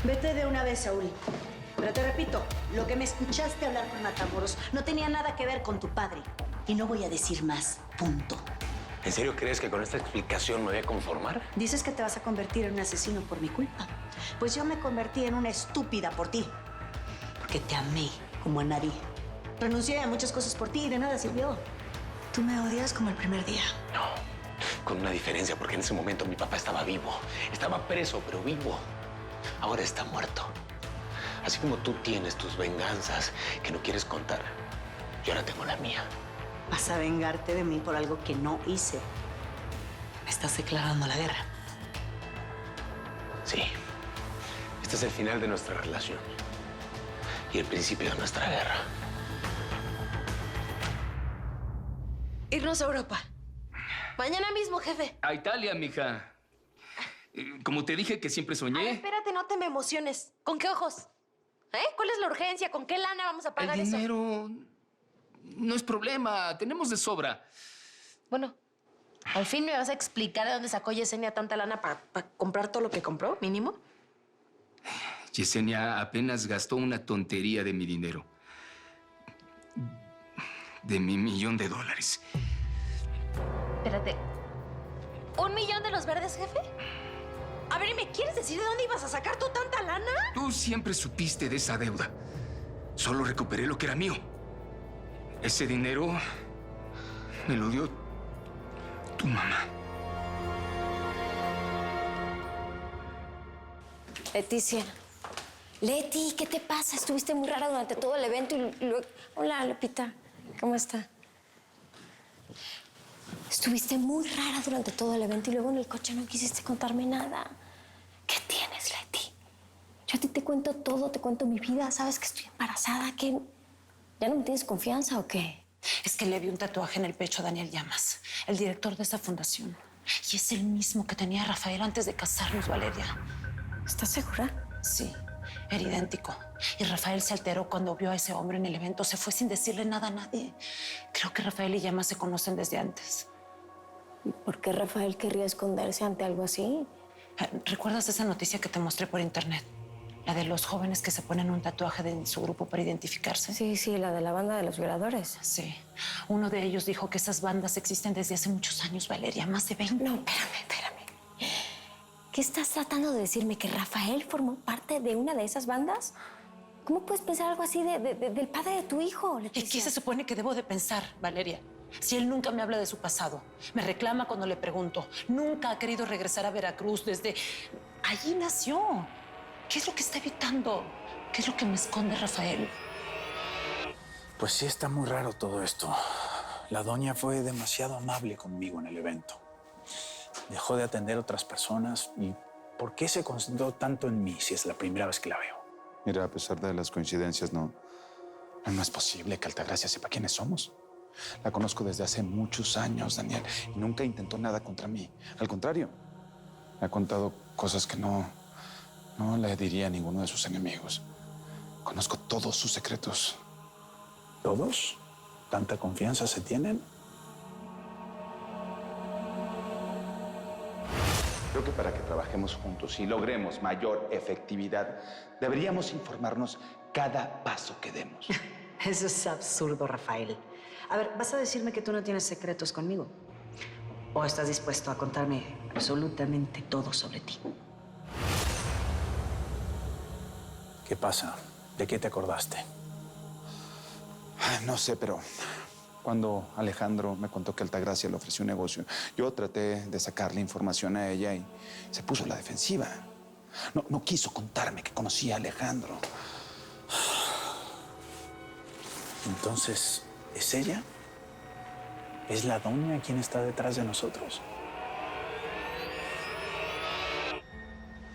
Vete de una vez, Saúl. Pero te repito, lo que me escuchaste hablar con Matamoros no tenía nada que ver con tu padre. Y no voy a decir más. Punto. ¿En serio crees que con esta explicación me voy a conformar? Dices que te vas a convertir en un asesino por mi culpa. Pues yo me convertí en una estúpida por ti. Porque te amé como a nadie. Renuncié a muchas cosas por ti y de nada sirvió. Tú me odias como el primer día. No, con una diferencia, porque en ese momento mi papá estaba vivo. Estaba preso, pero vivo. Ahora está muerto. Así como tú tienes tus venganzas que no quieres contar, yo ahora tengo la mía. Vas a vengarte de mí por algo que no hice. Me estás declarando la guerra. Sí. Este es el final de nuestra relación. Y el principio de nuestra guerra. Irnos a Europa. Mañana mismo, jefe. A Italia, mija. Como te dije que siempre soñé. Ay, espérate, no te me emociones. ¿Con qué ojos? ¿Cuál es la urgencia? ¿Con qué lana vamos a pagar El eso? dinero no es problema. Tenemos de sobra. Bueno, ¿al fin me vas a explicar de dónde sacó Yesenia tanta lana para comprar todo lo que compró, mínimo? Yesenia apenas gastó una tontería de mi dinero. De mi $1,000,000. Espérate. ¿1 millón de los verdes, jefe? A ver, ¿y me quieres decir de dónde ibas a sacar tú tanta lana? Tú siempre supiste de esa deuda. Solo recuperé lo que era mío. Ese dinero me lo dio tu mamá. Leticia. Leti, ¿qué te pasa? Estuviste muy rara durante todo el evento y luego... Hola, Lupita. ¿Cómo está? Estuviste muy rara durante todo el evento y luego en el coche no quisiste contarme nada. ¿Qué tienes, Leti? Yo a ti te cuento todo, te cuento mi vida. Sabes que estoy embarazada, que... ¿Ya no me tienes confianza o qué? Es que le vi un tatuaje en el pecho a Daniel Llamas, el director de esa fundación. Y es el mismo que tenía Rafael antes de casarnos, Valeria. ¿Estás segura? Sí, era idéntico. Y Rafael se alteró cuando vio a ese hombre en el evento. Se fue sin decirle nada a nadie. Creo que Rafael y Llamas se conocen desde antes. ¿Y por qué Rafael querría esconderse ante algo así? ¿Recuerdas esa noticia que te mostré por internet? La de los jóvenes que se ponen un tatuaje de su grupo para identificarse. Sí, la de la banda de los violadores. Sí. Uno de ellos dijo que esas bandas existen desde hace muchos años, Valeria. Más de 20. No, espérame. ¿Qué estás tratando de decirme? ¿Que Rafael formó parte de una de esas bandas? ¿Cómo puedes pensar algo así del padre de tu hijo, Leticia? ¿Y qué se supone que debo de pensar, Valeria? Si él nunca me habla de su pasado, me reclama cuando le pregunto. Nunca ha querido regresar a Veracruz desde... Allí nació. ¿Qué es lo que está evitando? ¿Qué es lo que me esconde Rafael? Pues sí, está muy raro todo esto. La doña fue demasiado amable conmigo en el evento. Dejó de atender a otras personas y ¿por qué se concentró tanto en mí si es la primera vez que la veo? Mira, a pesar de las coincidencias, no es posible que Altagracia sepa quiénes somos. La conozco desde hace muchos años, Daniel, y nunca intentó nada contra mí. Al contrario, me ha contado cosas que no le diría a ninguno de sus enemigos. Conozco todos sus secretos. ¿Todos? ¿Tanta confianza se tienen? Creo que para que trabajemos juntos y logremos mayor efectividad, deberíamos informarnos cada paso que demos. Eso es absurdo, Rafael. A ver, ¿vas a decirme que tú no tienes secretos conmigo? ¿O estás dispuesto a contarme absolutamente todo sobre ti? ¿Qué pasa? ¿De qué te acordaste? No sé, pero cuando Alejandro me contó que Altagracia le ofreció un negocio, yo traté de sacarle información a ella y se puso a la defensiva. No quiso contarme que conocía a Alejandro. Entonces, ¿es ella? ¿Es la doña quien está detrás de nosotros?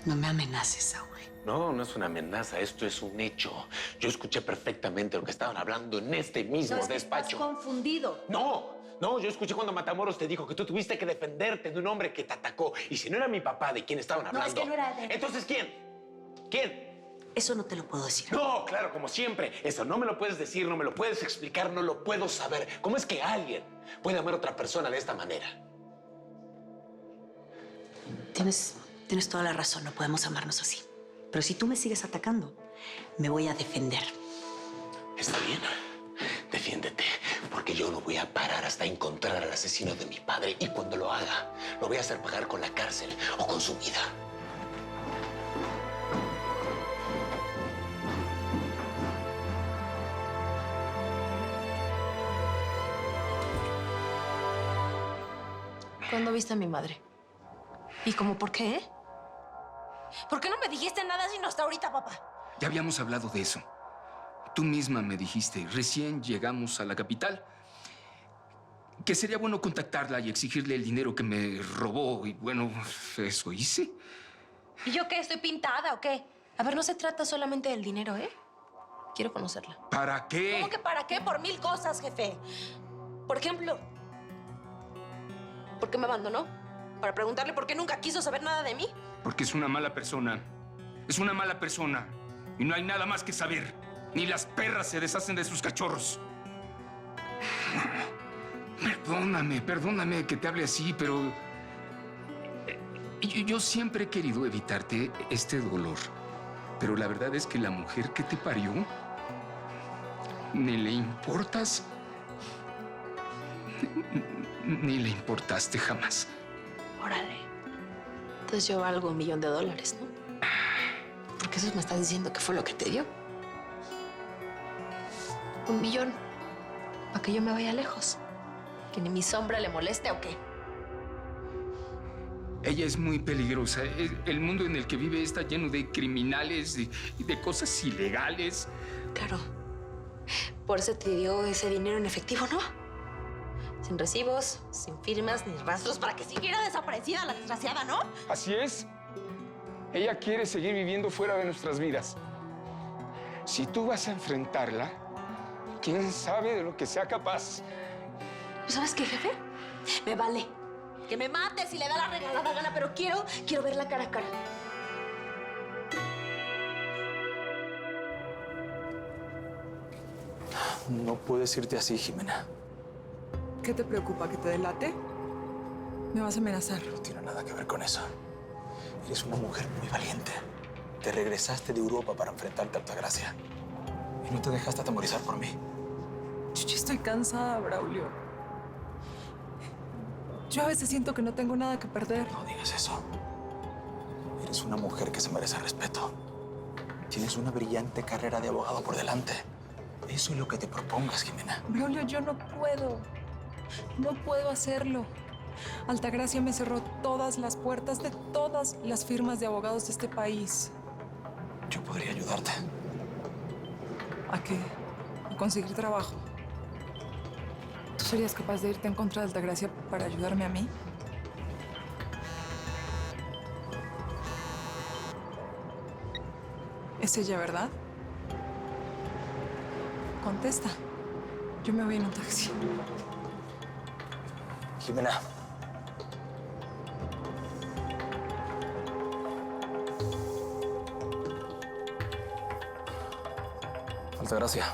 No me amenaces, Saúl. No es una amenaza, esto es un hecho. Yo escuché perfectamente lo que estaban hablando en este mismo despacho. Estás confundido. No, yo escuché cuando Matamoros te dijo que tú tuviste que defenderte de un hombre que te atacó. Y si no era mi papá, ¿de quién estaban hablando? No, es que no era de... Entonces, ¿quién? ¿Quién? Eso no te lo puedo decir. No, claro, como siempre. Eso no me lo puedes decir, no me lo puedes explicar, no lo puedo saber. ¿Cómo es que alguien puede amar a otra persona de esta manera? Tienes toda la razón, no podemos amarnos así. Pero si tú me sigues atacando, me voy a defender. Está bien. Defiéndete, porque yo no voy a parar hasta encontrar al asesino de mi padre. Y cuando lo haga, lo voy a hacer pagar con la cárcel o con su vida. ¿Cuándo viste a mi madre? ¿Y cómo por qué? ¿Por qué no me dijiste nada sino hasta ahorita, papá? Ya habíamos hablado de eso. Tú misma me dijiste, recién llegamos a la capital, que sería bueno contactarla y exigirle el dinero que me robó. Y bueno, eso hice. ¿Y yo qué? ¿Estoy pintada o qué? A ver, no se trata solamente del dinero, ¿eh? Quiero conocerla. ¿Para qué? ¿Cómo que para qué? Por 1000 cosas, jefe. Por ejemplo, ¿por qué me abandonó? ¿Para preguntarle por qué nunca quiso saber nada de mí? Porque es una mala persona. Es una mala persona. Y no hay nada más que saber. Ni las perras se deshacen de sus cachorros. Perdóname que te hable así, pero yo siempre he querido evitarte este dolor. Pero la verdad es que la mujer que te parió, ni le importas, ni le importaste jamás. Órale. Entonces yo valgo $1.000.000, ¿no? Porque eso me estás diciendo que fue lo que te dio. 1 millón. Para que yo me vaya lejos. Que ni mi sombra le moleste o qué. Ella es muy peligrosa. El mundo en el que vive está lleno de criminales y de cosas ilegales. Claro. Por eso te dio ese dinero en efectivo, ¿no? Sin recibos, sin firmas ni rastros, para que siguiera desaparecida la desgraciada, ¿no? Así es. Ella quiere seguir viviendo fuera de nuestras vidas. Si tú vas a enfrentarla, quién sabe de lo que sea capaz. ¿Sabes qué, jefe? Me vale. Que me mate si le da la regalada gana, pero quiero verla cara a cara. No puedes irte así, Jimena. ¿Qué te preocupa? ¿Que te delate? ¿Me vas a amenazar? No tiene nada que ver con eso. Eres una mujer muy valiente. Te regresaste de Europa para enfrentarte a Altagracia. Y no te dejaste atemorizar por mí. Yo estoy cansada, Braulio. Yo a veces siento que no tengo nada que perder. No digas eso. Eres una mujer que se merece respeto. Tienes una brillante carrera de abogado por delante. Eso es lo que te propongas, Jimena. Braulio, yo no puedo. No puedo hacerlo. Altagracia me cerró todas las puertas de todas las firmas de abogados de este país. Yo podría ayudarte. ¿A qué? A conseguir trabajo. ¿Tú serías capaz de irte en contra de Altagracia para ayudarme a mí? Es ella, ¿verdad? Contesta. Yo me voy en un taxi. Jimena. Altagracia.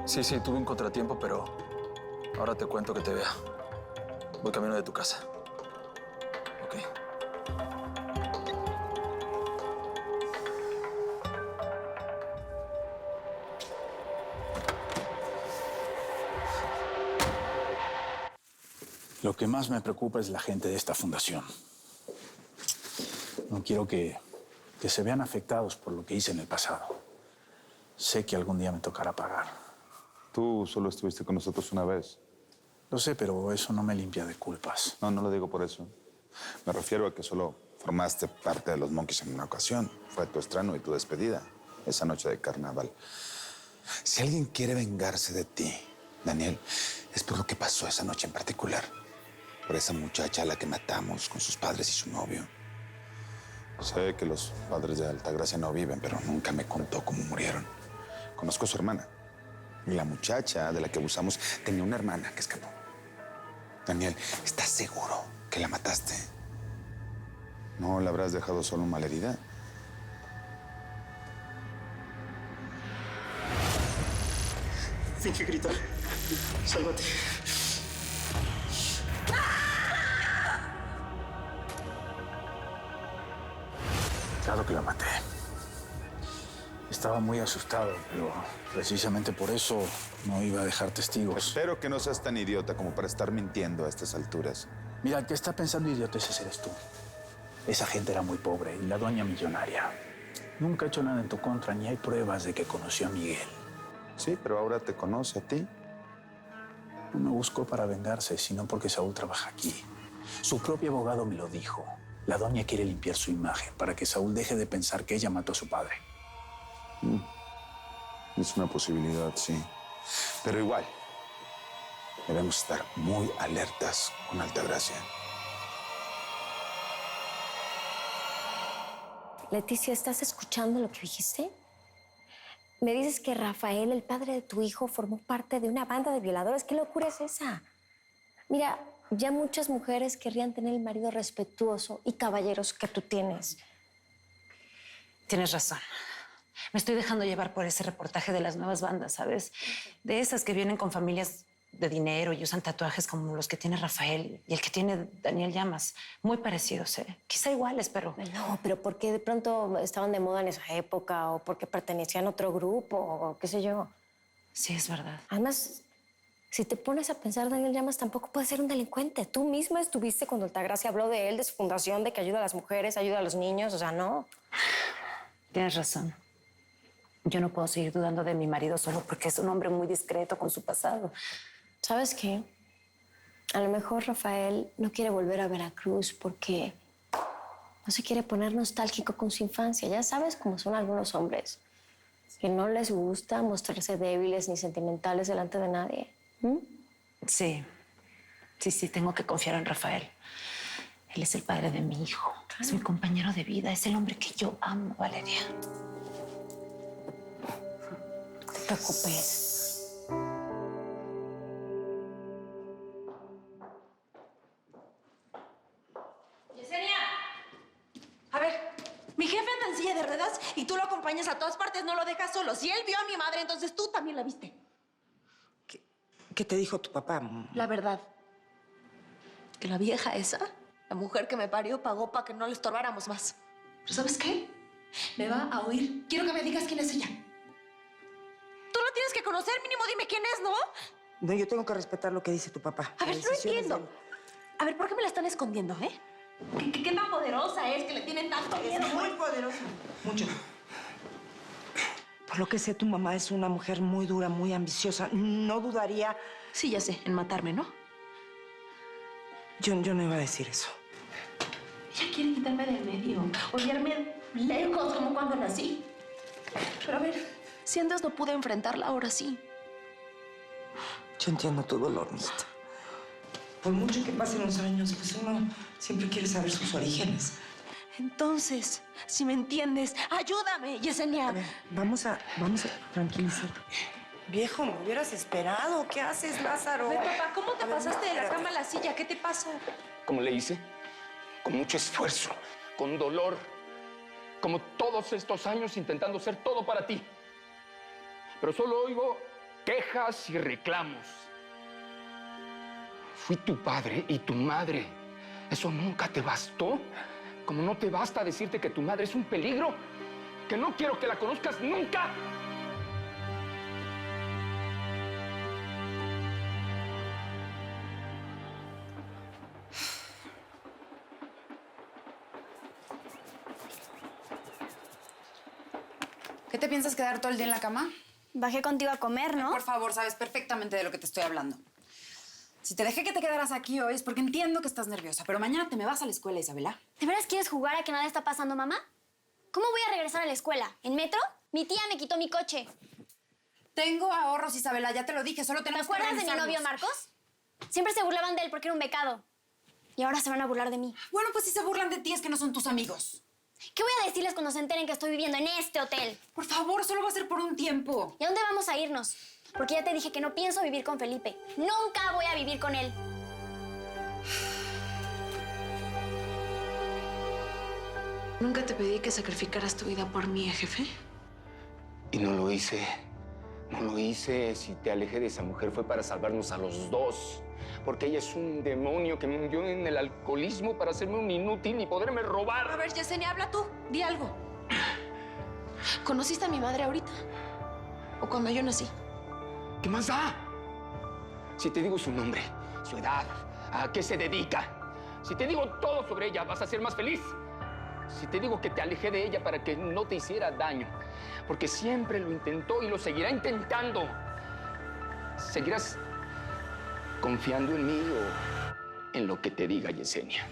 Sí, tuve un contratiempo, pero ahora te cuento que te vea. Voy camino de tu casa. ¿Ok? Lo que más me preocupa es la gente de esta fundación. No quiero que se vean afectados por lo que hice en el pasado. Sé que algún día me tocará pagar. Tú solo estuviste con nosotros una vez. Lo sé, pero eso no me limpia de culpas. No lo digo por eso. Me refiero a que solo formaste parte de los Monkeys en una ocasión. Fue tu estreno y tu despedida, esa noche de carnaval. Si alguien quiere vengarse de ti, Daniel, es por lo que pasó esa noche en particular. Por esa muchacha a la que matamos con sus padres y su novio. Sé que los padres de Altagracia no viven, pero nunca me contó cómo murieron. Conozco a su hermana. Y la muchacha de la que abusamos tenía una hermana que escapó. Daniel, ¿estás seguro que la mataste? ¿No la habrás dejado solo malherida? Hay que gritar. Sálvate. Claro que la maté. Estaba muy asustado, pero precisamente por eso no iba a dejar testigos. Espero que no seas tan idiota como para estar mintiendo a estas alturas. Mira, el que está pensando idioteces eres tú. Esa gente era muy pobre y la dueña millonaria. Nunca ha hecho nada en tu contra, ni hay pruebas de que conoció a Miguel. Sí, pero ahora te conoce a ti. No me buscó para vengarse, sino porque Saúl trabaja aquí. Su propio abogado me lo dijo. La doña quiere limpiar su imagen para que Saúl deje de pensar que ella mató a su padre. Es una posibilidad, sí. Pero igual, debemos estar muy alertas con Altagracia. Leticia, ¿estás escuchando lo que dijiste? Me dices que Rafael, el padre de tu hijo, formó parte de una banda de violadores. ¿Qué locura es esa? Mira, ya muchas mujeres querrían tener el marido respetuoso y caballeroso que tú tienes. Tienes razón. Me estoy dejando llevar por ese reportaje de las nuevas bandas, ¿sabes? De esas que vienen con familias de dinero y usan tatuajes como los que tiene Rafael y el que tiene Daniel Llamas. Muy parecidos, ¿eh? Quizá iguales, pero... No, pero ¿por qué de pronto estaban de moda en esa época? ¿O porque pertenecían a otro grupo? ¿O qué sé yo? Sí, es verdad. Además, si te pones a pensar, Daniel Llamas tampoco puede ser un delincuente. Tú misma estuviste cuando Altagracia habló de él, de su fundación, de que ayuda a las mujeres, ayuda a los niños. O sea, no. Tienes razón. Yo no puedo seguir dudando de mi marido solo porque es un hombre muy discreto con su pasado. ¿Sabes qué? A lo mejor Rafael no quiere volver a Veracruz porque no se quiere poner nostálgico con su infancia. Ya sabes cómo son algunos hombres, que no les gusta mostrarse débiles ni sentimentales delante de nadie. Sí, tengo que confiar en Rafael. Él es el padre de mi hijo, es mi compañero de vida, es el hombre que yo amo, Valeria. No te preocupes. A ver, mi jefe anda en silla de ruedas y tú lo acompañas a todas partes, no lo dejas solo. Si él vio a mi madre, entonces tú también la viste. ¿Qué te dijo tu papá? La verdad, que la vieja esa, la mujer que me parió, pagó para que no le estorbáramos más. Pero ¿sabes qué? Me va a oír. Quiero que me digas quién es ella. Tú lo tienes que conocer, mínimo dime quién es, ¿no? No, yo tengo que respetar lo que dice tu papá. A ver, no entiendo. A ver, ¿por qué me la están escondiendo, eh? ¿Qué tan poderosa es que le tienen tanto miedo? Es muy poderosa. Mucho. Por lo que sé, tu mamá es una mujer muy dura, muy ambiciosa. No dudaría... Sí, ya sé, en matarme, ¿no? Yo no iba a decir eso. Ella quiere quitarme del medio, odiarme lejos como cuando nací. Pero a ver, si antes no pude enfrentarla, ahora sí. Yo entiendo tu dolor, mijita. Por mucho que pasen los años, pues uno siempre quiere saber sus orígenes. Entonces, si me entiendes, ayúdame, Yesenia. A ver, vamos a tranquilizar. Viejo, me hubieras esperado. ¿Qué haces, Lázaro? A ver, papá, ¿cómo te pasaste de la cama a la silla? ¿Qué te pasa? ¿Cómo le hice? Con mucho esfuerzo, con dolor, como todos estos años intentando ser todo para ti. Pero solo oigo quejas y reclamos. Fui tu padre y tu madre. ¿Eso nunca te bastó? Como no te basta decirte que tu madre es un peligro, que no quiero que la conozcas nunca. ¿Qué te piensas quedar todo el día en la cama? Bajé contigo a comer, ¿no? Por favor, sabes perfectamente de lo que te estoy hablando. Si te dejé que te quedaras aquí hoy es porque entiendo que estás nerviosa, pero mañana te me vas a la escuela, Isabela. ¿De veras quieres jugar a que nada está pasando, mamá? ¿Cómo voy a regresar a la escuela? ¿En metro? Mi tía me quitó mi coche. Tengo ahorros, Isabela, ya te lo dije, solo tenemos que ¿Te acuerdas de mi novio, organizarnos. Marcos? Siempre se burlaban de él porque era un becado. Y ahora se van a burlar de mí. Bueno, pues si se burlan de ti es que no son tus amigos. ¿Qué voy a decirles cuando se enteren que estoy viviendo en este hotel? Por favor, solo va a ser por un tiempo. ¿Y a dónde vamos a irnos? Porque ya te dije que no pienso vivir con Felipe. Nunca voy a vivir con él. Nunca te pedí que sacrificaras tu vida por mí, jefe. Y no lo hice. No lo hice. Si te alejé de esa mujer fue para salvarnos a los dos. porque ella es un demonio que me hundió en el alcoholismo para hacerme un inútil y poderme robar. A ver, Yesenia, habla tú. Di algo. ¿Conociste a mi madre ahorita? ¿O cuando yo nací? ¿Qué más da? Si te digo su nombre, su edad, a qué se dedica, si te digo todo sobre ella, vas a ser más feliz. Si te digo que te alejé de ella para que no te hiciera daño, porque siempre lo intentó y lo seguirá intentando, ¿seguirás confiando en mí o en lo que te diga Yesenia?